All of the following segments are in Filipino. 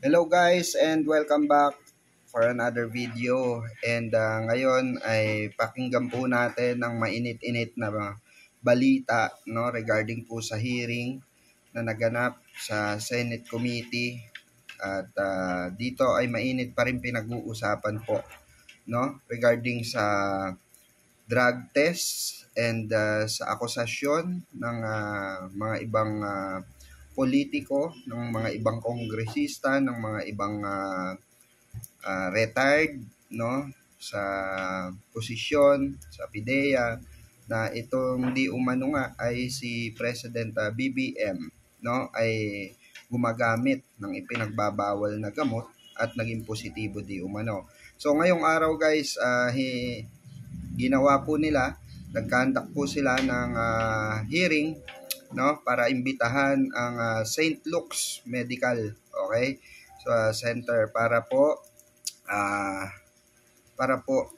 Hello guys and welcome back for another video. And ngayon ay pakinggan po natin ang mainit-init na balita regarding po sa hearing na naganap sa Senate Committee. At dito ay mainit pa rin pinag-uusapan po regarding sa drug test and sa akusasyon ng mga ibang politiko, ng mga ibang kongresista, ng mga ibang retired sa posisyon sa PIDEA na itong di umano nga ay si President BBM ay gumagamit ng ipinagbabawal na gamot at naging positibo di umano. So ngayong araw guys, ginawa po nila, nagkandak po sila ng hearing para imbitahan ang St. Luke's Medical Center para po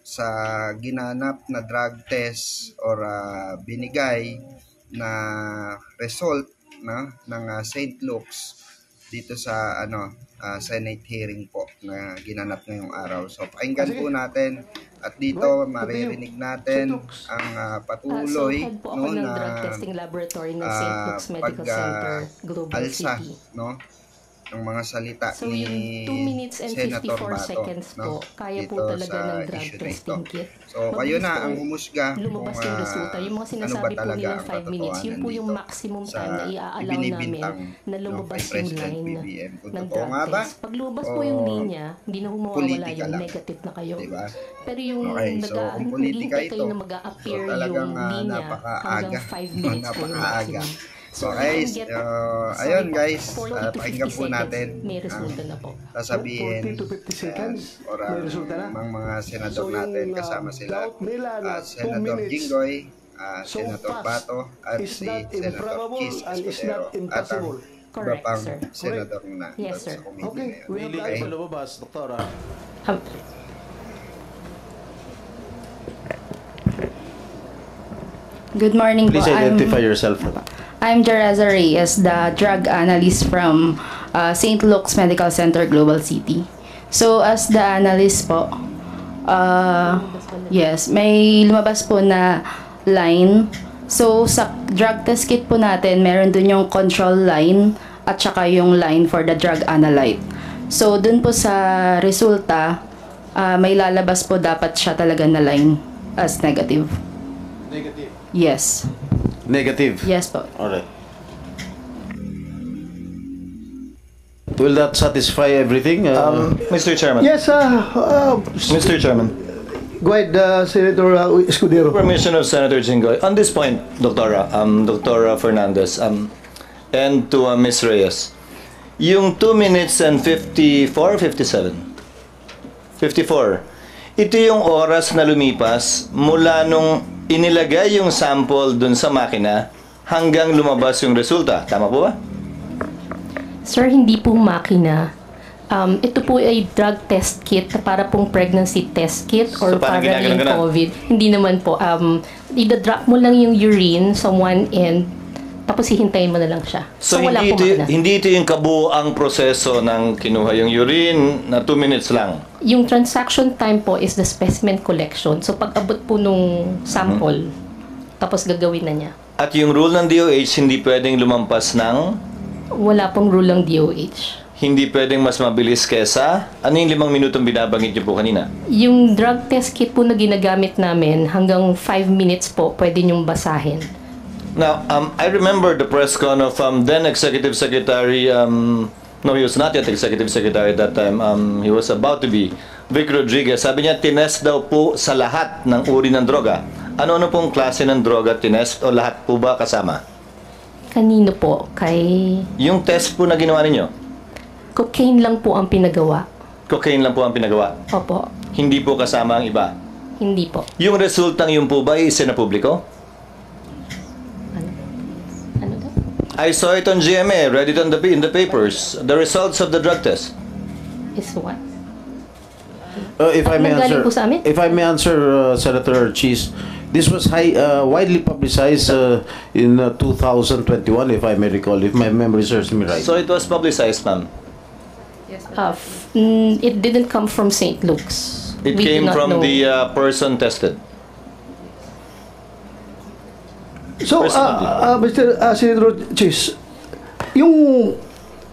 sa ginanap na drug test or binigay na result ng St. Luke's dito sa Senate hearing po na ginanap ngayong araw. So pakinggan po natin at dito maririnig natin ang patuloy na drug testing laboratory ng St. Luke's Medical Center, Global City. Ng mga salita so, ni yung 2 minutes and Senator 54 Bato, seconds po, kaya po talaga ng drug testing kit. So kayo na ang humusga lumabas yung resulta. Yung mga sinasabi po nilang 5 minutes, yun po yung maximum time na i-allow namin na lumabas yung line ng drug test. Pag lumabas po yung linya, hindi na humawawala yung negative na kayo. Diba? Pero yung hindi kayo na mag-a-appear yung linya hanggang 5 minutes po yung maximum. So guys, ayun guys, pakinggan po natin ang sasabihin or mga senador natin, kasama sila Senator Jinggoy, Senator Bato at si Senator Chis Escudero at ang iba pang senador na sa committee ngayon. Good morning. Please identify yourself. I'm Jereza Reyes, the drug analyst from St. Luke's Medical Center, Global City. So, as the analyst po, yes, may lumabas po na line. So, sa drug test kit po natin, meron dun yung control line at saka yung line for the drug analyte. So, dun po sa resulta, may lalabas po dapat siya talaga na line as negative. Negative? Yes. Negative? Yes po. Alright. Will that satisfy everything? Mr. Chairman. Yes, Mr. Chairman. go ahead, Senator Escudero. Permission of Senator Jinggoy. On this point, Dr. Fernandez, and to Ms. Reyes, yung 2 minutes and 54, 57? 54. Ito yung oras na lumipas mula nung inilagay yung sample dun sa makina hanggang lumabas yung resulta. Tama po ba? Sir, hindi po makina. Ito po ay drug test kit para pong pregnancy test kit or So, para ginaganon yung ka na? COVID. Hindi naman po. Ida-drop mo lang yung urine sa one end, tapos hihintayin mo na lang siya. So, wala po makina. hindi ito yung kabuuang proseso ng kinuha yung urine na 2 minutes lang. Yung transaction time po is the specimen collection. So, pag abot po nung sample, tapos gagawin na niya. At yung rule ng DOH, hindi pwedeng lumampas ng... Wala pong rule ng DOH. Hindi pwedeng mas mabilis kesa... Ano yung 5 minutong binabanggit niyo po kanina? Yung drug test kit po na ginagamit namin, hanggang 5 minutes po, pwede niyong basahin. Now, I remember the press con of then Executive Secretary... no, he was not yet Executive Secretary at that time. He was about to be. Vic Rodriguez. Sabi niya, tinest daw po sa lahat ng uri ng droga. Ano-ano pong klase ng droga tinest o lahat po ba kasama? Kanino po? Kay... Yung test po na ginawa ninyo? Cocaine lang po ang pinagawa. Cocaine lang po ang pinagawa? Opo. Hindi po kasama ang iba? Hindi po. Yung resultang yun po ba isinapubliko? Ano daw? I saw it on GMA, read it on in the papers. The results of the drug test. Is what? If I may Nanggaling answer, po sa amin? if I may answer, Senator Cheese, this was widely publicized in 2021, if I may recall, if my memory serves me right. So it was publicized, ma'am. It didn't come from St. Luke's. It We do came not from know. the person tested. So, Mr. Senator Chis, yung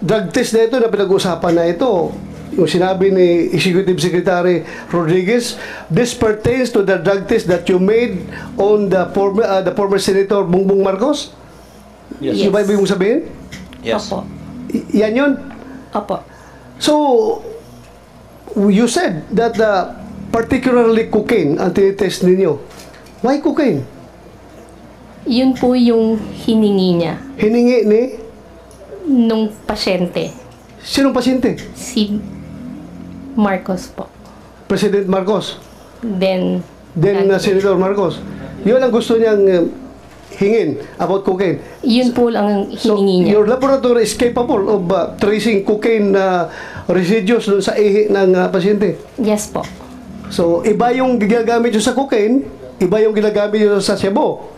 drug test na ito na pinag-usapan na ito, yung sinabi ni Executive Secretary Rodriguez, this pertains to the drug test that you made on the former Senator Bongbong Marcos? Yes. Yung ba ibig mong sabihin? Yes. Opo. Yan yun? Opo. So, you said that particularly cocaine ang tinitest ninyo. Why cocaine? Yun po yung hiningi niya Hiningi ni nung pasyente. sinong pasyente? Si Marcos po. President Marcos. Then, Senator Marcos. Yun ang gusto niyang hingin about cocaine. yun po lang ang So, hiningi niya. your laboratory is capable of tracing cocaine residues dun sa ihi ng pasyente. Yes po. So, iba yung ginagamit nyo sa cocaine, iba yung ginagamit nyo sa shabu.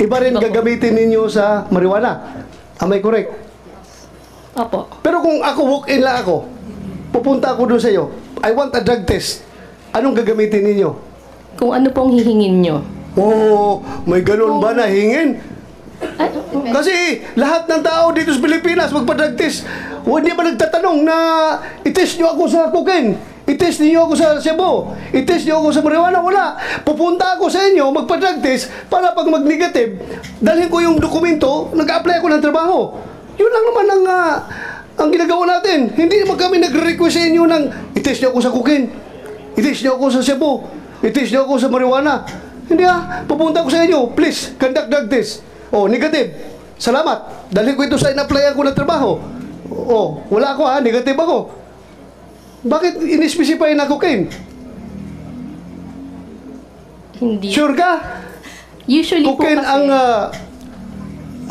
Iba rin Iba po. gagamitin ninyo sa marijuana. Am I correct? Opo. Pero kung ako, walk-in lang ako, pupunta ako doon sa iyo, I want a drug test. Anong gagamitin ninyo? Kung ano pong hihingin nyo. Oh, may ganun ba na hingin? Ay, Kasi lahat ng tao dito sa Pilipinas magpa-drug test. Hindi ba nagtatanong na i-test nyo ako sa cocaine? I-test niyo ako sa shabu? I-test niyo ako sa marijuana? Wala. Pupunta ako sa inyo, magpa-drug test para pag mag-negative, dalhin ko yung dokumento, nag-apply ako ng trabaho. Yun lang naman ang ginagawa natin. Hindi naman kami nagre-request sa inyo ng i-test niyo ako sa cocaine. I-test niyo ako sa shabu. I-test niyo ako sa marijuana. Hindi pupunta ako sa inyo. Please, conduct drug test. Oh, negative. Salamat. Dalhin ko ito sa in-applyan ko ng trabaho. Oh, wala ako negative ako. Bakit in-specify na cocaine? hindi. Sure ka? Usually Cocaine po kasi,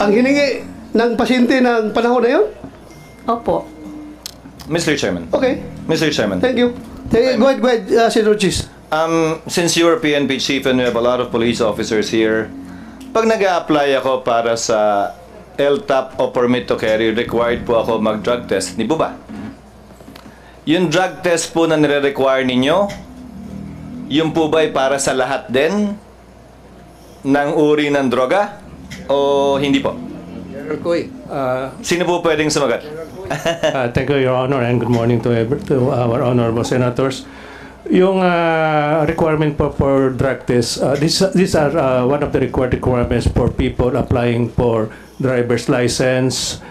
ang hiningi ng pasyente ng panahon na yun? Opo. Mr. Chairman. Okay. Mr. Chairman. Thank you. Go ahead, Senator Chis. Since you are PNP chief and we have a lot of police officers here, pag nag-a-apply ako para sa LTAP o permit to carry, required po ako mag-drug test. Di po ba? Yung drug test po na nire-require ninyo, yung po ba ay para sa lahat din ng uri ng droga? O hindi po? Sino po pwedeng sumagat? Thank you, Your Honor, and good morning to our honorable senators. Yung requirement po for drug test, these are one of the requirements for people applying for driver's license,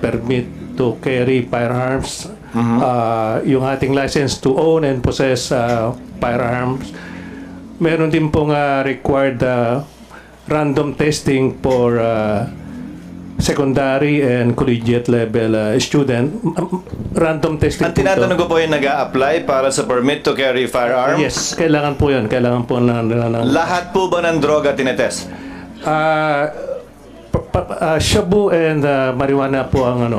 permit to carry firearms, yung ating license to own and possess firearms. Meron din pong required random testing for secondary and collegiate level student. Random testing. Ang tinatanong ko po yung nag-a-apply para sa permit to carry firearms? Yes, kailangan po yun. Kailangan po ng Lahat po ba ng droga tinetest? shabu and marijuana po ang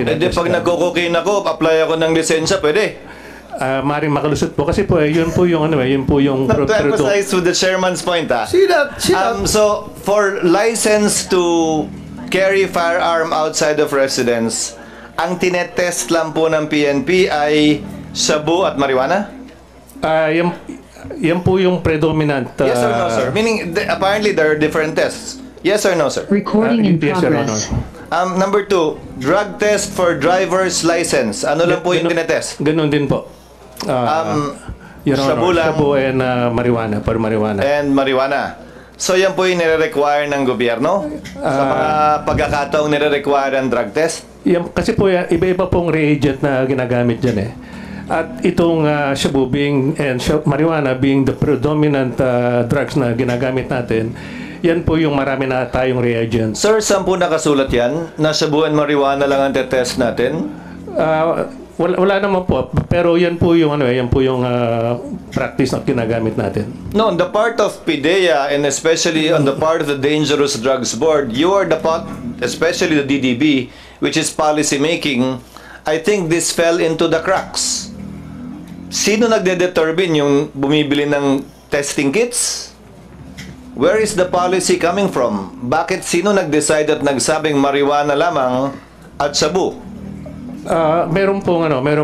Edi pag nagko-cocaine ako, apply ako ng lisensya, pwede? maring makalusot po kasi po yun po yung yun po yung To emphasize with the chairman's point, See that? So, for license to carry firearm outside of residence, ang tinetest lang po ng PNP ay shabu at marijuana? yan po yung predominant. Yes or no, sir? Meaning, apparently there are different tests. Yes or no, sir? Recording in yes, Your progress. Honor. Number 2, drug test for driver's license. Ano lang po yung tinetest? Ganun din po. Your shabu Honor, lang. shabu and marijuana, for marijuana. And marijuana. So yan po yung nire-require ng gobyerno sa mga pagkakataong nire-require ng drug test? Yan, kasi po yan, iba-iba pong reagent na ginagamit dyan eh. At itong shabu and marijuana being the predominant drugs na ginagamit natin, yan po yung marami na tayong reagents. Sir, saan po nakasulat yan? Na shabu and marijuana lang ang test natin? Wala naman po, pero yan po yung practice na ginagamit natin. No, on the part of PIDEA and especially on the part of the Dangerous Drugs Board, you are the part, especially the DDB, which is policy making. I think this fell into the cracks. Sino nagde-determine yung bumibili ng testing kits? Where is the policy coming from? Bakit sino nag-decide at nagsabing marijuana lamang at shabu? meron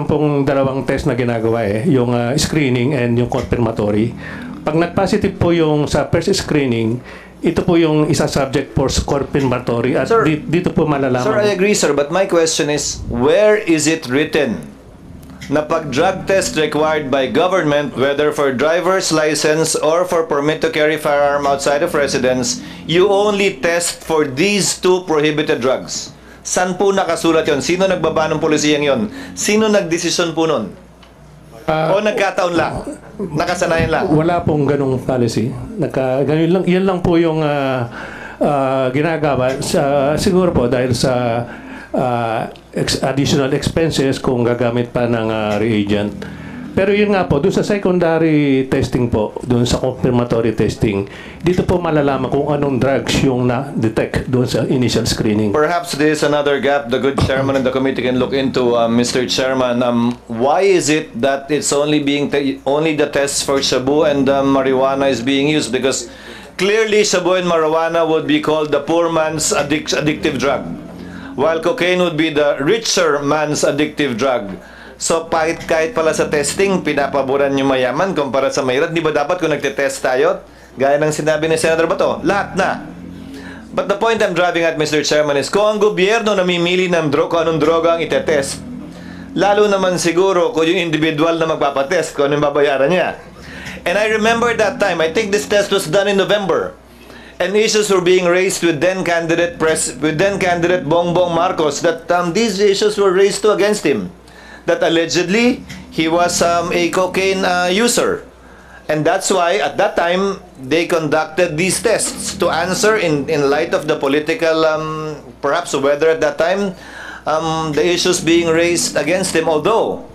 pong dalawang test na ginagawa yung screening and yung confirmatory. Pag nag-positive po yung sa first screening, ito po yung isa subject for confirmatory at Sir, dito po malalaman. Sir, I agree, sir, but my question is, where is it written na pag drug test required by government, whether for driver's license or for permit to carry firearm outside of residence, you only test for these two prohibited drugs? San po nakasulat yon? Sino nagbaba ng polisiyang yon? Sino nagdesisyon po nun? O nagkataon lang? Nakasanayan lang? Wala pong ganong policy. Ganun lang, yan lang po yung ginagawa. Siguro po dahil sa additional expenses kung gagamit pa ng reagent. Pero yun nga po, doon sa secondary testing po, doon sa confirmatory testing, dito po malalaman kung anong drugs yung na-detect doon sa initial screening. Perhaps there is another gap the good chairman and the committee can look into, Mr. Chairman. Why is it that it's only only the tests for shabu and marijuana is being used? Because clearly shabu and marijuana would be called the poor man's addictive drug, while cocaine would be the richer man's addictive drug. So, kahit pala sa testing, pinapaboran yung mayaman kumpara sa mahirap. Di ba dapat kung nagtitest tayo, gaya ng sinabi ni Senator Bato, lahat na. But the point I'm driving at, Mr. Chairman, is kung ang gobyerno namimili ng kung anong droga ang itetest, lalo naman siguro kung yung individual na magpapatest, kung anong babayaran niya. And I remember that time, I think this test was done in November, and issues were being raised with then candidate Bongbong Marcos that these issues were raised against him. That allegedly he was a cocaine user, and that's why at that time they conducted these tests to answer in light of the political perhaps weather at that time, the issues being raised against him. Although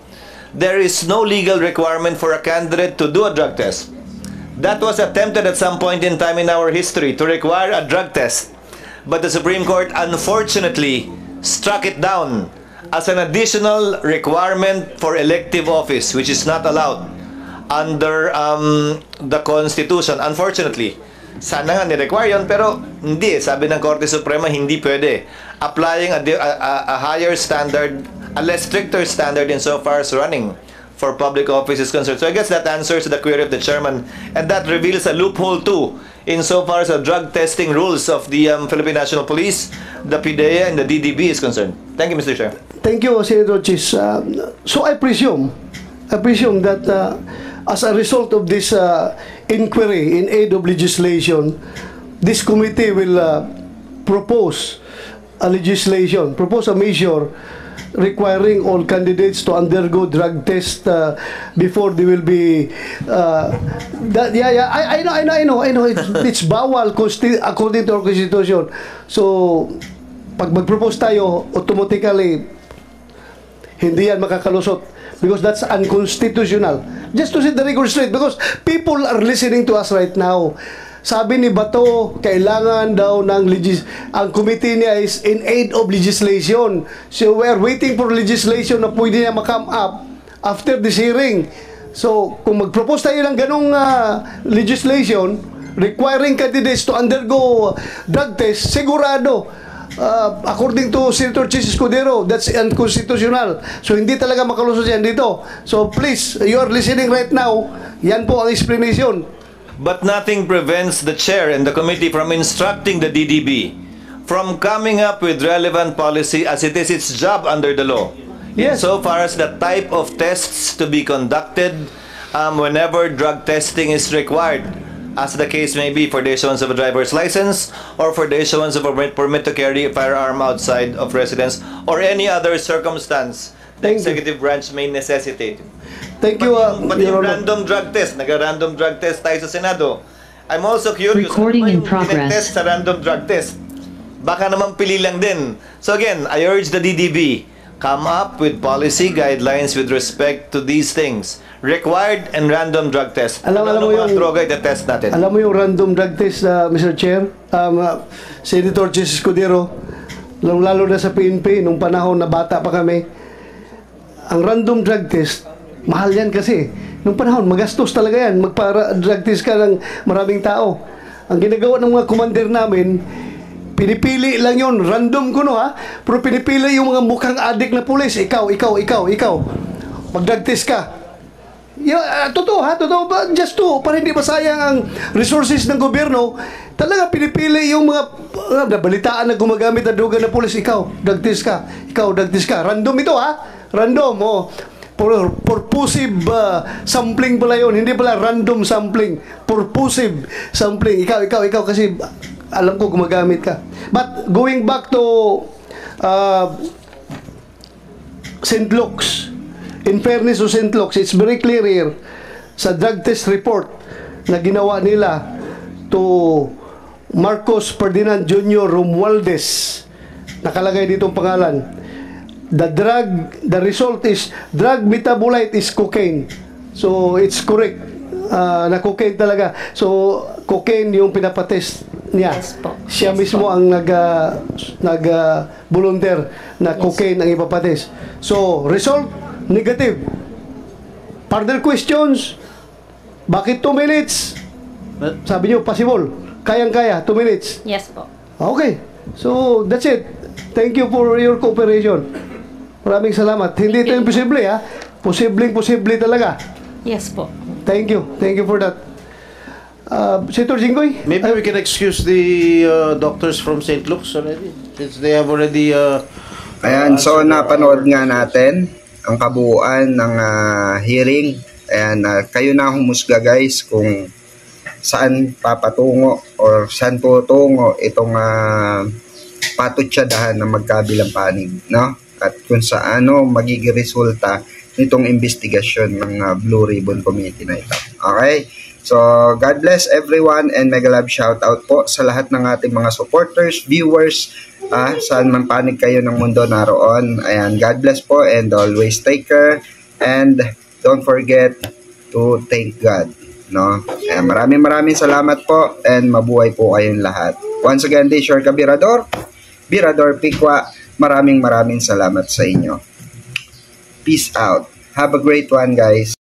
there is no legal requirement for a candidate to do a drug test, that was attempted at some point in time in our history to require a drug test, but the Supreme Court unfortunately struck it down as an additional requirement for elective office, which is not allowed under the Constitution. Unfortunately, sana nga ni-require yun, pero hindi. Sabi ng Korte Suprema, hindi pwede. Applying a higher standard, a less stricter standard insofar as running for public office is concerned. So I guess that answers the query of the chairman, and that reveals a loophole too insofar as the drug testing rules of the Philippine National Police, the PDEA, and the DDB is concerned. Thank you, Mr. Chair. Thank you, Senator Chis. So I presume that as a result of this inquiry in aid of legislation, this committee will propose a measure requiring all candidates to undergo drug test before they will be I know it's bawal according to our constitution. So pag mag-propose tayo, automatically hindi yan makakalusot because that's unconstitutional. Just to set the record straight, because people are listening to us right now. Sabi ni Bato, kailangan daw ng ang committee niya is in aid of legislation. So we are waiting for legislation na pwede niya ma-come up after this hearing. So kung mag-propose tayo ng ganong legislation requiring candidates to undergo drug test, sigurado according to Senator Chis Escudero, that's unconstitutional. So hindi talaga makalusot yan dito. So please, you are listening right now. Yan po ang explanation. But nothing prevents the chair and the committee from instructing the DDB from coming up with relevant policy as it is its job under the law. Yes. So far as the type of tests to be conducted whenever drug testing is required, as the case may be for the issuance of a driver's license or for the issuance of a permit to carry a firearm outside of residence or any other circumstance the executive branch may necessitate. Thank you. But yung random drug test, nag-random drug test tayo sa Senado. I'm also curious, Recording in ano progress. test sa random drug test? Baka naman pili lang din. So again, I urge the DDB, come up with policy guidelines with respect to these things. Required and random drug test. Alam mo yung droga itetest natin? Alam mo yung random drug test, Mr. Chair? Senator Chis Escudero, lalo na sa PNP, nung panahon na bata pa kami, ang random drug test, mahal yan kasi. Nung panahon, magastos talaga yan. Magpa-drug test ka ng maraming tao. Ang ginagawa ng mga commander namin, Pinipili lang yon, random ko no ha. Pero pinipili yung mga mukhang adik na pulis. Ikaw. Mag-drug test ka. Totoo ha, totoo ba? Just to, para hindi masayang ang resources ng gobyerno, talaga pinipili yung mga nabalitaan na gumagamit na droga na pulis. Ikaw, drug test ka. Random ito ha. Random, oh. Purposive sampling pala yun. Hindi pala random sampling. Purposive sampling. Ikaw kasi alam ko gumagamit ka. But going back to St. Luke's, in fairness to St. Luke's, it's very clear here sa drug test report na ginawa nila to Marcos Ferdinand Jr. Romualdez. Nakalagay dito ang pangalan. The result is drug metabolite is cocaine. So it's correct na cocaine talaga. So cocaine yung pinapatest niya. Yes po. Siya mismo ang volunteer na cocaine ang ipapatest. So result negative. Further questions? Bakit 2 minutes? Sabi niyo possible. Kayang-kaya 2 minutes. Yes po. Okay. So that's it. Thank you for your cooperation. Maraming salamat. Hindi ito imposible ha. Posible talaga. Yes po. Thank you. Thank you for that. Senator Jinggoy? Maybe we can excuse the doctors from St. Luke's already, since they have already... Ayan, so napanood nga natin ang kabuuan ng hearing. Ayan, kayo na humusga guys kung saan papatungo or saan tutungo itong patutsadahan ng magkabilang panig, no? At kung sa magiging resulta nitong investigasyon ng Blue Ribbon Committee na ito. Okay? So, God bless everyone and mega love shout out po sa lahat ng ating mga supporters, viewers, saan man panig kayo ng mundo naroon. Ayan, God bless po and always take care and don't forget to thank God. No? Ayan, maraming salamat po and mabuhay po kayong lahat. Once again, this is your Birador Pikwa. Maraming salamat sa inyo. Peace out. Have a great one, guys.